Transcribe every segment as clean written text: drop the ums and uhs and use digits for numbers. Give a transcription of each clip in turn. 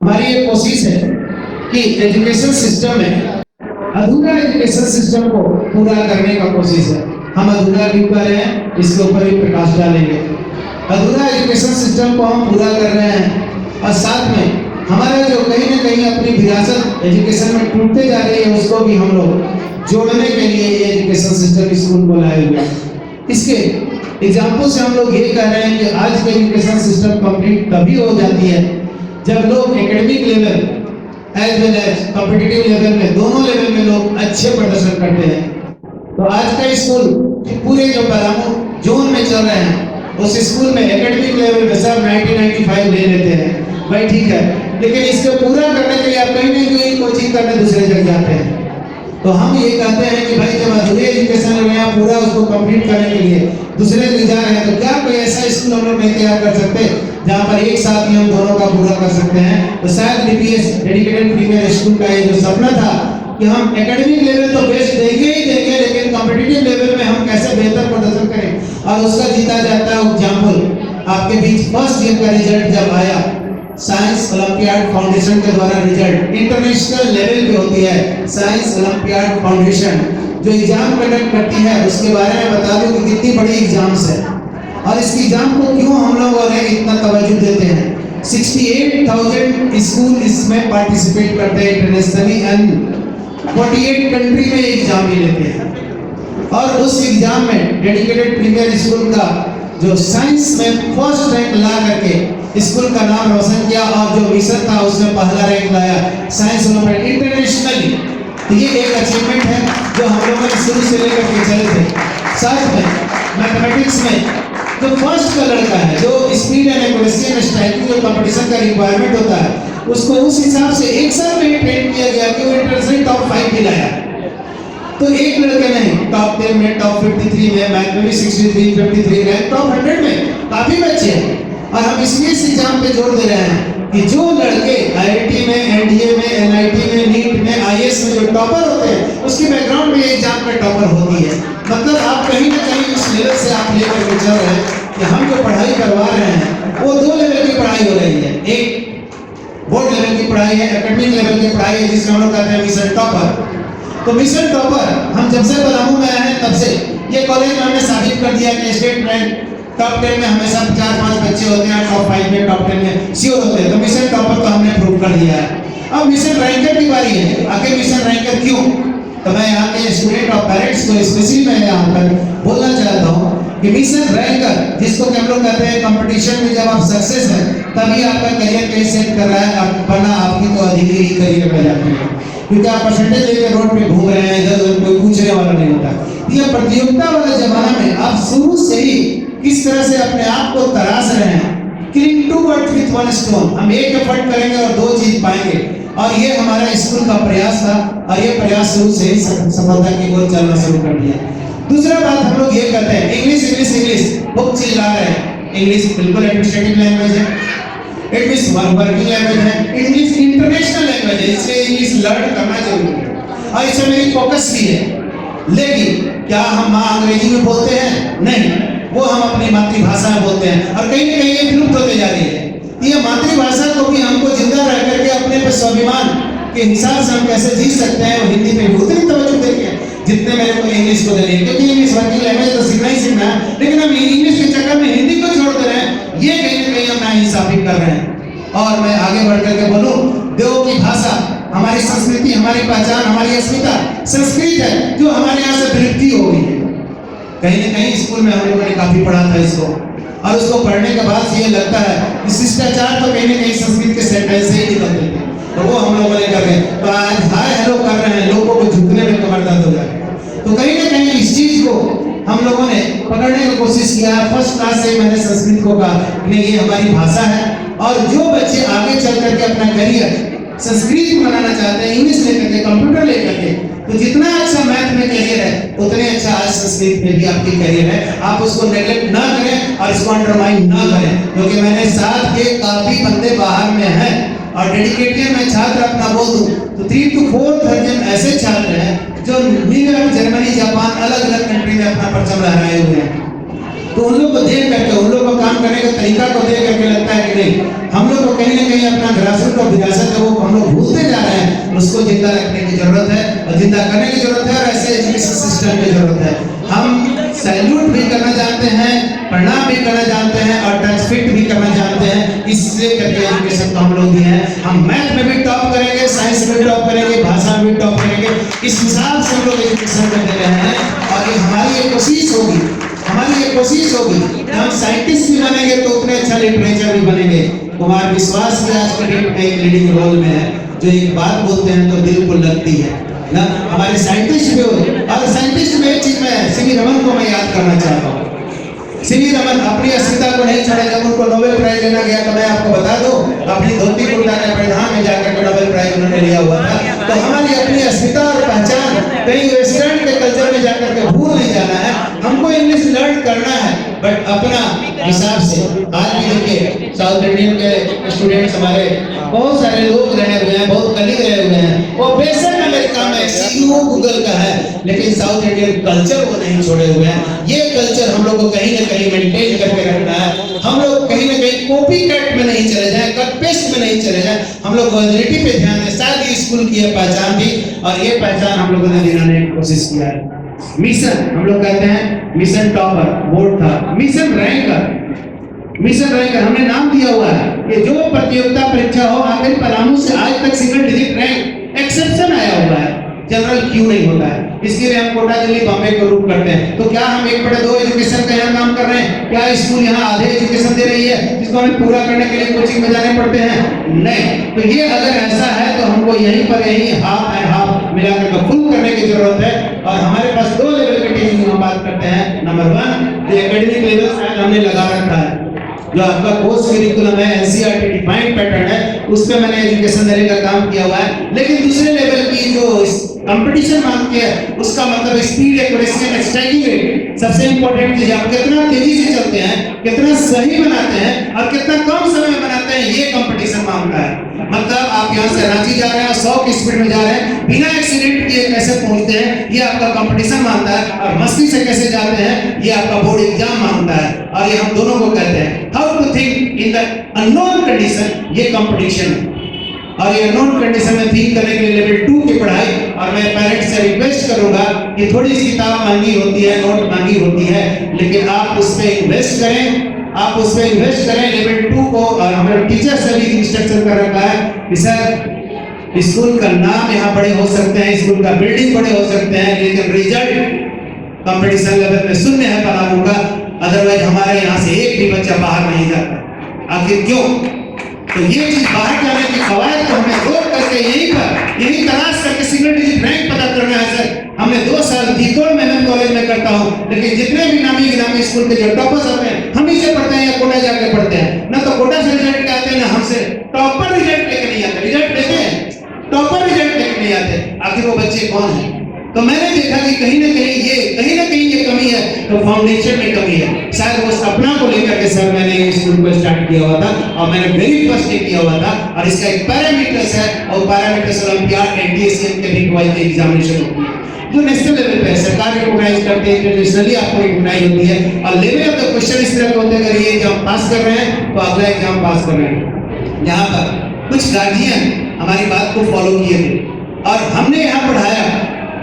हमारी ये कोशिश है कि एजुकेशन सिस्टम में अधूरा एजुकेशन सिस्टम को पूरा करने का कोशिश है। हम अधूरा क्यों कर रहे हैं, इसके ऊपर भी प्रकाश डालेंगे। अधूरा एजुकेशन सिस्टम को हम पूरा कर रहे हैं और साथ में हमारा जो कहीं ना कहीं अपनी विरासत एजुकेशन में टूटते जा रही है, उसको भी हम लोग जोड़ने के लिए ये एजुकेशन सिस्टम स्कूल को लाए हुए हैं। इसके एग्जाम्पल से हम लोग ये कह रहे हैं कि आज का एजुकेशन सिस्टम कंप्लीट तभी हो जाती है जब लोग academic level as well as competitive level में, दोनों लेवल में लोग अच्छे प्रदर्शन करते हैं। तो आज का स्कूल पूरे जो पलामू जोन में चल रहे हैं, उस स्कूल में एकेडमिक लेवल में सब 90-95 ले लेते हैं, भाई ठीक है, लेकिन इसको पूरा करने के लिए आप कहीं ना कहीं कोचिंग करने दूसरे जगह जाते हैं। तो हम ये कहते हैं कि भाई जब अधूरे एजुकेशन में यहाँ पूरा उसको कंप्लीट करने के लिए दूसरे जगह जा रहे हैं, तो क्या कोई ऐसा स्कूल हम लोग नहीं तैयार कर सकते जहाँ पर एक साथ ही हम दोनों का पूरा कर सकते हैं? तो शायद डीपीएस डेडिकेटेड प्रीमियर स्कूल का ये जो सपना था कि हम एकेडमिक लेवल तो बेस्ट देंगे ही देंगे, लेकिन कॉम्पिटिटिव लेवल में हम कैसे बेहतर प्रदर्शन करें, और उसका जीता जाता है एग्जाम्पल आपके बीच फर्स्ट ईयर का रिजल्ट जब आया, साइंस ओलंपियाड फाउंडेशन के द्वारा रिजल्ट इंटरनेशनल लेवल पे होती है। साइंस ओलंपियाड फाउंडेशन जो एग्जाम कंडक्ट करती है, उसके बारे में बता दूं कि कितनी बड़ी एग्जाम्स है और इस एग्जाम को क्यों हम लोग इतना तवज्जो देते हैं। 68,000 स्कूल इसमें पार्टिसिपेट करते हैं इंटरनेशनली एंड 48 कंट्री में एग्जाम भी लेते हैं। और उस एग्जाम में डेडिकेटेड प्रीमियर स्कूल का जो साइंस में फर्स्ट रैंक ला करके स्कूल का नाम रोशन किया, और जो मिशन था उसमें पहला रैंक लाया साइंस ओलंपियाड इंटरनेशनली। तो ये एक अचीवमेंट है जो हम लोगों ने शुरू से लेकर के चले थे। साथ में मैथमेटिक्स में जो फर्स्ट का लड़का है, जो speed and accuracy and striking जो कंपटीशन का रिक्वायरमेंट होता है, उसको उस हिसाब से एक साल में ट्रेन किया गया कि वो इंटरनेशनल टॉप 5 में लाया। तो एक लड़के नहीं, टॉप 10 में, टॉप 53 में, मैथ में भी 63, 53 रैंक, टॉप 100 में काफी बच्चे हैं। और हम इसलिए इस एग्जाम पे जोर दे रहे हैं कि जो लड़के आईआईटी में, एनडीए में, एनआईटी में, नीट में, आईएएस में जो टॉपर होते हैं, उसके बैकग्राउंड में एग्जाम में टॉपर होती है। मतलब आप कहीं ना कहीं उस लेवल से आप लेकर के चल रहे हैं कि हम जो पढ़ाई करवा रहे हैं वो 2 लेवल की पढ़ाई हो रही है। एक बोर्ड लेवल की पढ़ाई है, एकेडमिक लेवल की पढ़ाई है, जिसको हम लोग कहते हैं मिशन टॉपर। तो मिशन टॉपर हम जब से पलामू में आए हैं तब से ये कॉलेज में हमने साबित कर दिया कि स्टेट रैंक टॉप 10 में हमेशा 4-5 बच्चे होते हैं, टॉप 5 में, टॉप 10 में श्योर होते हैं। तो मिशन टॉपर तो हमने प्रूव कर दिया है। अब मिशन रैंकर की बारी है। आखिर मिशन रैंकर क्यों? तो मैं यहाँ के स्टूडेंट और पेरेंट्स को स्पेशली मैं यहाँ पर बोलना चाहता हूँ कि मिशन रैंकर, जिसको हम लोग कहते हैं कंपटीशन में जब आप सक्सेस है तभी आपका करियर कहीं सेट कर रहा है, वरना आपकी तो अधिक ही करियर में जाती है, क्योंकि आप परसेंटेज लेकर रोड पे घूम रहे हैं, इधर कोई पूछने वाला नहीं होता। ये प्रतियोगिता वाले जमाना में आप शुरू से ही किस तरह से अपने आप को तराश रहे हैं, किलिंग 2 बर्ड्स विद 1 स्टोन, हम एक एफर्ट करेंगे और 2 चीज पाएंगे। और ये हमारा स्कूल का प्रयास था और ये प्रयास शुरू से ही सफलता की ओर चलना शुरू कर दिया। दूसरा बात हम लोग ये करते हैं, इंग्लिश इंग्लिश इंग्लिश बहुत चिल्ला रहे हैं। इंग्लिश बिल्कुल एडमिनिस्ट्रेटिव लैंग्वेज है, इंग्लिश वर्किंग लैंग्वेज है, इंग्लिश इंटरनेशनल लैंग्वेज है, इसलिए इंग्लिश लर्न करना जरूरी है और इसमें मेरी फोकस भी है। लेकिन क्या हम माँ अंग्रेजी में बोलते हैं? नहीं, वो हम अपनी मातृभाषा में बोलते हैं और कहीं ना कहीं ये विलुप्त होते जा रही है। ये मातृभाषा को भी हमको जिंदा रह करके अपने पे स्वाभिमान के हिसाब से हम कैसे जी सकते हैं, और हिंदी पे उतनी तवज्जो देंगे जितने मेरे को इंग्लिश को देनी है, क्योंकि इंग्लिश वर्किंग लैंग्वेज तो सीखना ही सीखना है, लेकिन हम इंग्लिश के चक्कर में हिंदी को छोड़ दे रहे हैं। ये कहीं ना कहीं हम नाइंसाफी कर रहे हैं। और मैं आगे बढ़ करके बोलूं, देवों की भाषा, हमारी संस्कृति, हमारी पहचान, हमारी अस्मिता संस्कृत है, जो हमारे यहाँ से विलुप्ति हो गई है। कहीं ना कहीं स्कूल में हम लोगों ने काफी पढ़ा था इसको, और उसको पढ़ने के बाद ये लगता है कि शिष्टाचार तो कहीं ना कहीं संस्कृत के सेंटेंस से ही निकलते थे, तो वो हम लोगों ने कर रहे हैं। तो आज हाय हेलो कर रहे हैं, लोगों को झुकने में कमर दर्द हो जाए। तो कहीं ना कहीं इस चीज को हम लोगों ने पकड़ने की कोशिश किया है। फर्स्ट क्लास से मैंने संस्कृत को कहा कि ये हमारी भाषा है, और जो बच्चे आगे चल करके अपना करियर संस्कृत में बनाना चाहते हैं, इंग्लिश लेकर के, कंप्यूटर लेकर के, तो जितना अच्छा मैथ में करियर है उतने अच्छा आज संस्कृत में भी आपकी करियर है। आप उसको नेग्लेक्ट ना करें और इसको अंडरमाइन ना करें, क्योंकि मैंने साथ के काफी बंदे बाहर में हैं और डेडिकेटेड मैं छात्र अपना बोल दूं तो 3 to 4 दर्जन ऐसे छात्र हैं जो न्यूयॉर्क, जर्मनी, जापान, अलग अलग कंट्री में अपना परचम लहराए हुए हैं। तो उन लोग को देख करके, उन लोग को काम करने का तरीका को देख करके लगता है कि नहीं, हम लोग को कहीं ना कहीं अपना ग्रासरूट और विरासत है वो हम लोग भूलते जा रहे हैं। उसको जिंदा रखने की जरूरत है और जिंदा करने की जरूरत है, और ऐसे एजुकेशन सिस्टम की जरूरत है। हम सैल्यूट भी करना जानते हैं, प्रणाम भी करना जानते हैं और रेस्पेक्ट भी करना जानते हैं, इसलिए करके एजुकेशन को हम लोग दिए हैं। हम मैथ में भी टॉप करेंगे, साइंस में भी टॉप करेंगे, भाषा में भी टॉप करेंगे, इस हिसाब से हम लोग एजुकेशन को दे रहे हैं। और ये हमारी एक कोशिश होगी, हमारी एक कोशिश होगी कि हम साइंटिस्ट भी बनेंगे तो उतने अच्छा लिटरेचर भी बनेंगे। कुमार विश्वास भी आज के डेट में एक लीडिंग रोल में है, जो एक बात बोलते हैं तो दिल को लगती है ना। हमारे साइंटिस्ट भी हो, और साइंटिस्ट में एक चीज में सीवी रमन को मैं याद करना चाहता हूँ। सीवी रमन अपनी अस्मिता को नहीं छोड़े। जब उनको नोबेल प्राइज लेना गया तो मैं आपको बता दूं, अपनी धोती कुर्ता के परिधान में जाकर के नोबेल प्राइज उन्होंने लिया हुआ था। तो हमारी अपनी अस्मिता और पहचान कहीं वेस्टर्न के कल्चर में जाकर के भूल नहीं जाना है। हमको इंग्लिश लर्न करना है, बट अपना हिसाब से। आज भी देखिए साउथ इंडियन के स्टूडेंट्स हमारे बहुत सारे लोग रहे हुए हैं, बहुत कलीग रहे हुए हैं। वो बेशक अमेरिका में सीईओ गूगल का है, लेकिन साउथ इंडियन कल्चर वो नहीं छोड़े हुए हैं। ये कल्चर हम लोग को कहीं ना कहीं मेंटेन करके रखना है। हम लोग कहीं ना कहीं कॉपी कैट में नहीं चले जाएं, कट पेस्ट में नहीं चले जाएं। हम लोग क्वालिटी पे ध्यान दें। शायद स्कूल की ये पहचान थी, और ये पहचान हम लोगों ने दिलाने की कोशिश किया है। मिशन हम लोग कहते हैं, मिशन टॉपर बोर्ड था, मिशन रैंकर। मिशन रैंकर हमने नाम दिया हुआ है कि जो प्रतियोगिता परीक्षा हो आखिर पलामू से आज तक सिंगल डिजिट रैंक एक्सेप्शन आया हुआ है, जनरल क्यों नहीं होता है। इसके लिए हम कोटा दिल्ली बॉम्बे को रूप करते हैं। तो क्या हम 1/2 एजुकेशन का यहाँ काम कर रहे हैं? क्या स्कूल यहाँ आधे एजुकेशन दे रही है जिसको हमें पूरा करने के लिए कोचिंग में जाने पड़ते हैं? नहीं। तो ये अगर ऐसा है तो हमको यहीं पर यहीं हाफ एंड हाफ मिलाकर के फुल करने की जरूरत है। और हमारे पास 2 लेवल की टीचिंग की हम बात करते हैं। नंबर 1 जो एकेडमिक लेवल शायद हमने लगा रखा है, जो आपका कोर्स करिकुलम है, एनसीईआरटी डिफाइंड पैटर्न है, उस पे मैंने एजुकेशन देने का काम किया हुआ है। लेकिन दूसरे लेवल की जो कंपटीशन मांगती है, उसका मतलब speed, accuracy and striking rate सबसे इंपॉर्टेंट चीज। आप कितना तेजी से चलते हैं, कितना सही बनाते हैं और कितना कम समय में बनाते हैं, ये कंपटीशन मांगता है। मतलब आप यहाँ से रांची जा रहे हैं, 100 की स्पीड में जा रहे हैं, बिना एक्सीडेंट किए कैसे पहुंचते हैं, ये आपका कंपटीशन मांगता है। और मस्ती से कैसे जाते हैं, ये आपका बोर्ड एग्जाम मांगता है। और ये हम दोनों को कहते हैं how to think in the unknown condition, ये कंपटीशन है। और ये अननोन कंडीशन में थिंक करने के लिए लेवल 2 की पढ़ाई। और मैं पेरेंट्स से रिक्वेस्ट करूंगा कि थोड़ी सी किताब महंगी होती है, नोट महंगी होती है, लेकिन आप उस पे इन्वेस्ट करें, आप उस पे इन्वेस्ट करें लेवल 2 को। और हमारे टीचर से भी इंस्ट्रक्शन कर रखा है कि सर स्कूल का नाम यहाँ बड़े हो सकते हैं, स्कूल का बिल्डिंग बड़े हो सकते हैं, लेकिन रिजल्ट कंपटीशन लेवल में शून्य है पलामू का। अदरवाइज हमारे यहाँ से एक भी बच्चा बाहर नहीं जाता। आखिर क्यों? तो ये चीज बाहर जाने की कवायद को हमें रोक करके यही तलाश करके सिंगल डिजिट रैंक पता करना है। सर हमने 2 साल दीकोड़ मेहनत कॉलेज में करता हूँ, लेकिन जितने भी नामी गिरामी स्कूल के जो टॉपर्स आते हैं, हम ही से पढ़ते हैं या कोटा जाके पढ़ते हैं। ना तो कोटा से रिजल्ट आते हैं, ना हमसे टॉपर रिजल्ट लेके नहीं आते। रिजल्ट लेते हैं, टॉपर रिजल्ट लेके नहीं आते। आखिर वो बच्चे कौन है? तो मैंने देखा कि कहीं ना कहीं ये कमी है, तो फाउंडेशन में कमी है। शायद वो सपना को लेकर के सर मैंने स्कूल को स्टार्ट किया हुआ था, और मैंने वेरी फर्स्ट डे किया हुआ था। और इसका एक पैरामीटर्स है, और पैरामीटर्स ओलंपियाड एनटीएसएम के भी क्वालिटी एग्जामिनेशन होती है जो नेशनल लेवल पे सरकार रिकॉग्नाइज करते हैं, इंटरनेशनली आपको रिकॉग्नाइज होती है। और लेवल ऑफ द क्वेश्चन इस तरह के होते हैं, अगर ये एग्जाम पास कर रहे हैं तो अगला एग्जाम पास कर रहे हैं। यहाँ पर कुछ गार्जियन हमारी बात को फॉलो किए थे, और हमने यहाँ पढ़ाया,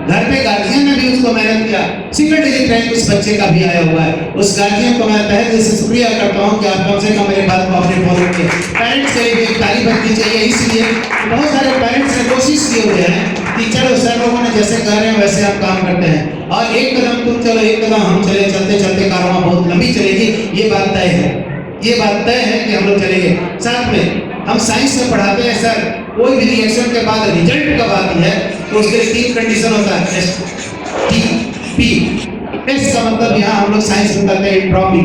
घर पे गार्जियन ने भी उसको मेहनत किया। सिंगल डिजिट रैंक उस बच्चे का भी आया हुआ है। उस गार्जियन को मैं तहे दिल से शुक्रिया करता हूँ कि आप कम से कम मेरे बात को आपने फॉलो किया। पेरेंट्स से भी तारीफ बननी चाहिए, इसलिए बहुत सारे पेरेंट्स ने कोशिश किए हुए हैं कि चलो सर लोगों ने जैसे कह रहे हैं वैसे हम काम करते हैं, और एक कदम तुम चलो एक कदम हम चले, चलते चलते कारवां बहुत लंबी चलेगी। ये बात तय है, ये बात तय है कि हम लोग चलेंगे। साथ में हम साइंस में पढ़ाते हैं सर, कोई भी रिएक्शन के बाद रिजल्ट कब आती है तो उसके 3 कंडीशन होता है, एस टी पी। एस का मतलब यहाँ हम लोग साइंस में कहते हैं एंट्रोपी,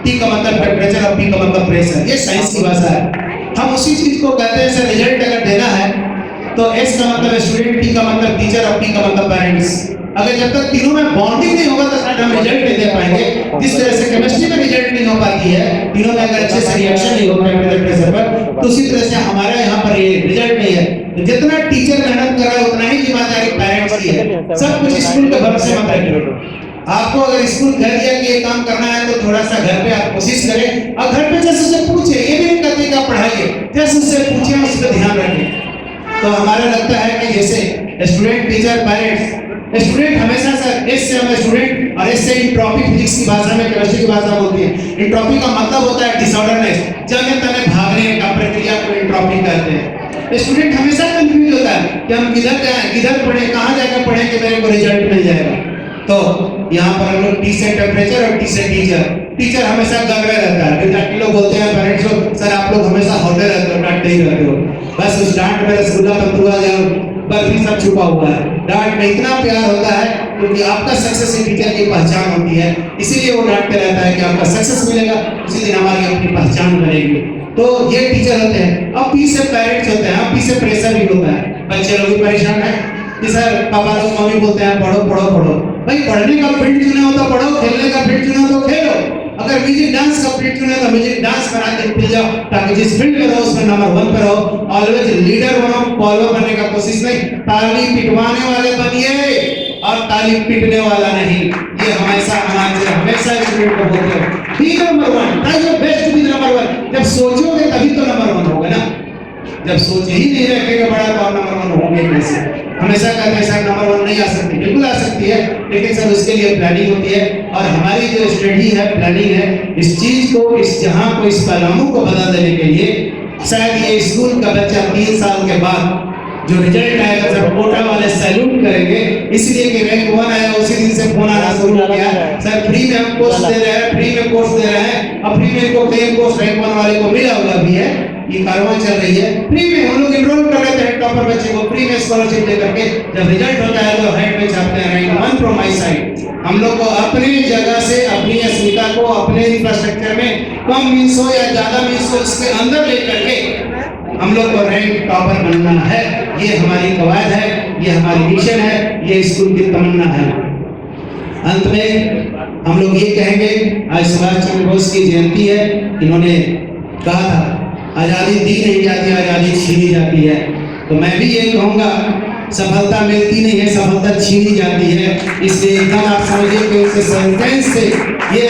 टी का मतलब टेम्परेचर और पी का मतलब प्रेशर। ये साइंस की भाषा है। हम उसी चीज को कहते हैं सर रिजल्ट अगर देना है तो एस का मतलब स्टूडेंट, टी का मतलब टीचर और पी का मतलब पेरेंट्स। अगर जब तक तीनों में बॉन्डिंग नहीं होगा तो शायद हम रिजल्ट नहीं दे पाएंगे। जिस तरह से केमिस्ट्री में रिजल्ट नहीं हो पाती है, तीनों में अगर अच्छे से रिएक्शन नहीं होगा टेम्परेचर प्रेशर पर, तो उसी तरह से हमारे यहाँ पर ये रिजल्ट नहीं है। तो जितना टीचर मेहनत कर रहा है उतना ही जिम्मेदारी पेरेंट्स की है। सब कुछ स्कूल के भरोसे मत रखिए। आपको अगर स्कूल कह दिया कि ये काम करना है तो थोड़ा सा घर पे आप कोशिश करें, और घर पे जैसे उससे पूछे, ये भी नहीं कहते कि आप पढ़ाइए, जैसे उससे पूछे उस पर ध्यान रखें। तो हमारा लगता है कि जैसे स्टूडेंट, टीचर, पेरेंट्स, स्टूडेंट हमेशा सर एस से हम स्टूडेंट, और एस से इंट्रोपी फिजिक्स की भाषा में, केमिस्ट्री की भाषा बोलती है। इंट्रोपी का मतलब होता है डिसऑर्डरनेस, जगह तने भागने का प्रक्रिया को इंट्रोपी कहते हैं। स्टूडेंट हमेशा कंफ्यूज होता है कि हम किधर जाएं, किधर पढ़ें, कहाँ जाकर पढ़ें कि मेरे को रिजल्ट मिल जाएगा। तो यहाँ पर हम लोग टी से टेम्परेचर और टी से टीचर, टीचर हमेशा घर में रहता है। विद्यार्थी लोग बोलते हैं, पेरेंट्स लोग, सर आप लोग हमेशा होते रहते हो, डांटते ही रहते हो, बस उस डांट में रसगुल्ला पतुआ या बर्फी सब छुपा हुआ है। डांट में इतना प्यार होता है क्योंकि आपका सक्सेस ही टीचर की पहचान होती है, इसीलिए वो डांटते रहता है कि आपका सक्सेस मिलेगा, उसी दिन हमारी अपनी पहचान बनेगी। तो ये टीचर होते हैं। अब पी से पेरेंट्स होते हैं, अब पी से प्रेशर भी होता है। बच्चे लोग भी परेशान है कि सर पापा लोग, मम्मी बोलते हैं पढ़ो पढ़ो पढ़ो। भाई पढ़ने का फील्ड चुना हो तो पढ़ो, खेलने का फील्ड चुना हो तो खेलो, अगर म्यूजिक डांस का फील्ड चुना तो म्यूजिक डांस करा के फिर जाओ, ताकि जिस फील्ड में रहो उसमें नंबर 1 पे रहो। ऑलवेज लीडर बनो, फॉलो करने का कोशिश नहीं, ताली पिटवाने वाले बनिए और ताली पीटने वाला नहीं। ये हमेशा हमेशा स्टूडेंट को बोलते हो, be number 1, try your best to be number 1। जब सोचोगे तभी तो नंबर 1 होगा ना, जब सोच ही नहीं रखेगा बड़ा तो नंबर 1 होंगे कैसे? हमेशा कहते हैं सर नंबर 1 नहीं आ सकती, बिल्कुल आ सकती है, लेकिन सर उसके लिए प्लानिंग होती है। और हमारी जो स्टडी है, प्लानिंग है, इस चीज को, इस जहां को, इस पैगामों को बदल देने के लिए। शायद ये स्कूल का बच्चा 3 साल के बाद जो रिजल्ट आएगा, सब कोटा वाले सैल्यूट करेंगे, इसलिए कि रैंक 1 आया, उसी दिन से फोन आना शुरू हो गया, सर फ्री में हम कोर्स दे रहे हैं, फ्री में कोर्स दे रहे हैं। अब फ्री में इनको क्लेम कोर्स रैंक 1 वाले को मिला हुआ भी है, ये कारवां चल रही है। फ्री में हम लोग एनरोल कर लेते हैं टॉपर बच्चे को, फ्री में स्कॉलरशिप दे करके। जब रिजल्ट होता है तो हेड में छापते हैं रैंक 1 फ्रॉम माय साइड। हम लोग को अपनी जगह से, अपनी अस्मिता को, अपने इंफ्रास्ट्रक्चर में कम मीन्स हो या ज्यादा मीन्स हो, उसके अंदर लेकर के हम लोग को रैंक टॉपर बनना है। ये हमारी कवायद है, ये हमारी मिशन है, ये स्कूल की तमन्ना है। अंत में हम लोग ये कहेंगे, आज सुभाष चंद्र बोस की जयंती है। इन्होंने कहा था आजादी दी नहीं जाती, आजादी छीनी जाती है। तो मैं भी ये कहूँगा, सफलता मिलती नहीं है, सफलता छीनी जाती है। इसलिए एकदम आप समझिए कि उनसे सेंटेंस से ये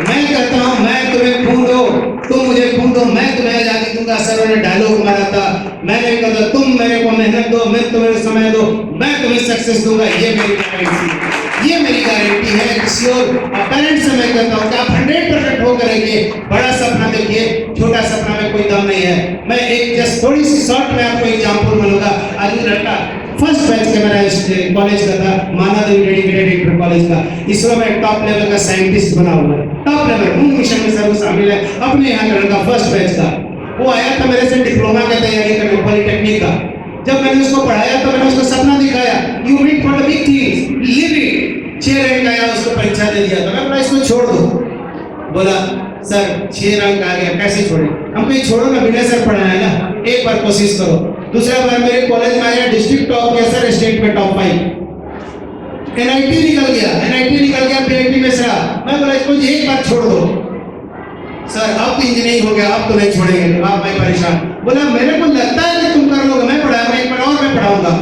मैं कहता हूँ, मैं तुम्हें खून दो, तुम मुझे खून दो, मैं तुम्हें आजादी दूंगा। सर ने डायलॉग मारा था, मैंने कहा तुम मेरे को मेहनत दो, मैं तुम्हें समय दो, मैं तुम्हें सक्सेस दूंगा। ये मेरी गारंटी, ये मेरी गारंटी है। किसी और पेरेंट्स से मैं कहता हूँ कि आप 100% हो करेंगे। बड़ा सपना देखिए, छोटा सपना में कोई दम नहीं है। मैं एक जस्ट थोड़ी सी शॉर्ट में आपको एग्जांपल मिलूंगा। आज लड़का फर्स्ट बैच के मेरा कॉलेज का था, माना देवी डेडिकेटेड इंटर कॉलेज का। इसरो में टॉप लेवल का साइंटिस्ट बना हुआ है, टॉप लेवल, मून मिशन में सब शामिल है। अपने यहाँ का लड़का फर्स्ट बैच का, वो आया था मेरे से डिप्लोमा की तैयारी करने, पॉलिटेक्निक का। जब मैंने उसको पढ़ाया तो मैंने उसको सपना दिखाया, you meet for the big things, live it. 6 rank आया, उसको परीक्षा दे दिया। तो मैं बोला इसको छोड़ दो। बोला सर 6 रैंक आ गया, कैसे छोड़े? हम कहीं छोड़ो ना, विनय सर पढ़ाया ना, एक बार कोशिश करो। दूसरा बार मेरे कॉलेज में आया, डिस्ट्रिक्ट टॉप किया सर, स्टेट में टॉप 5, एनआईटी निकल गया, पीआईटी में सर। मैं बोला इसको एक बार छोड़ दो। सर अब तो इंजीनियरिंग हो गया, अब तो नहीं छोड़ेंगे। आप मैं परेशान। बोला मेरे को लगता है कि तुम कर लोगे, मैं पढ़ाऊंगा, एक बार और मैं पढ़ाऊंगा।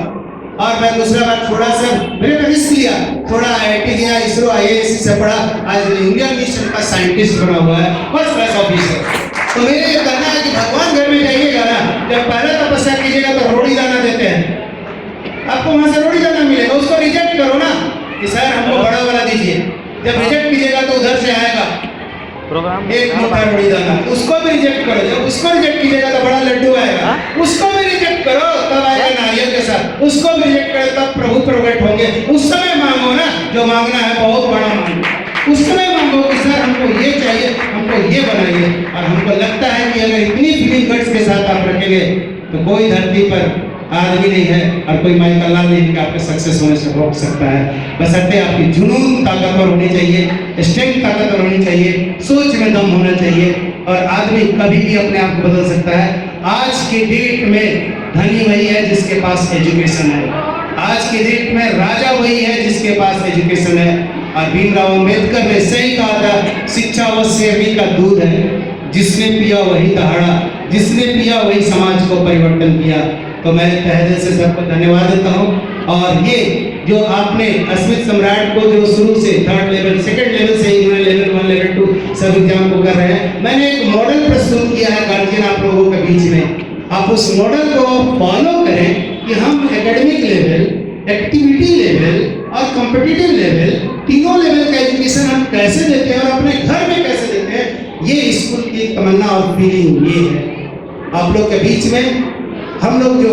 और मैं दूसरा बार छोड़ा सर, मैंने रिस्क लिया, थोड़ा आईआईटी दिया, इसरो आईएएस से पढ़ा, आज इंडियन मिशन का साइंटिस्ट बना हुआ है, फर्स्ट क्लास ऑफिसर। तो मेरे ये कहना है कि भगवान घर में जाइएगा ना, जब पहले तपस्या कीजिएगा तो रोटी दाना देते हैं, आपको वहां से रोटी दाना मिलेगा, उसको रिजेक्ट करो ना कि सर हमको बड़ा वाला दीजिए। जब रिजेक्ट कीजिएगा तो उधर से आएगा प्रोग्राम एक मोटा रोटी दाना, उसको भी रिजेक्ट करो। जब उसको रिजेक्ट कीजिएगा तो बड़ा लड्डू आएगा, उसको भी रिजेक्ट करो, तब आएगा नारियल के साथ। उसको भी रिजेक्ट करो तब प्रभु प्रकट होंगे। उस समय मांगो ना, जो मांगना है बहुत बड़ा मांगो। उस समय मांगो कि सर हमको ये चाहिए, हमको ये बनाइए। और हमको लगता है कि अगर इतनी फीलिंग गट्स के साथ आप रखेंगे तो कोई धरती पर आदमी नहीं है और कोई माइकल लाल नहीं आपके सक्सेस होने से रोक सकता है। बशर्ते आपकी जुनून ताकतवर होनी चाहिए, स्ट्रेंथ ताकतवर होनी चाहिए, सोच में दम होना चाहिए, और आदमी कभी भी अपने आप को बदल सकता है। आज की डेट में धनी वही है जिसके पास एजुकेशन है। आज की डेट में राजा वही है जिसके पास एजुकेशन है। और भीमराव अंबेडकर ने सही कहा था, शिक्षा व शेरनी का दूध है, जिसने पिया वही दहाड़ा, जिसने पिया वही समाज को परिवर्तन किया। तो मैं तहे दिल से सबको धन्यवाद देता हूँ। और ये जो आपने अस्मित सम्राट को जो शुरू से 3rd लेवल 2nd लेवल से इन्होंने लेवल 1 लेवल 2 सब एग्जाम को कर रहे हैं, मैंने एक मॉडल प्रस्तुत किया है गार्जियन आप लोगों के बीच में। आप उस मॉडल को फॉलो करें कि हम एकेडमिक लेवल, एक्टिविटी लेवल और कॉम्पिटिटिव लेवल, तीनों लेवल का एजुकेशन हम कैसे देते हैं और अपने घर में कैसे देते हैं। ये स्कूल की तमन्ना और फीलिंग ये है। आप लोग के बीच में हम लोग जो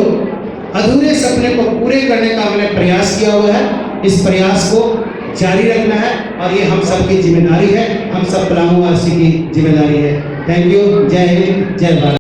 अधूरे सपने को पूरे करने का हमने प्रयास किया हुआ है, इस प्रयास को जारी रखना है और ये हम सबकी जिम्मेदारी है, हम सब पलामू वासी की जिम्मेदारी है। Thank you. जय हिंद, जय भारत।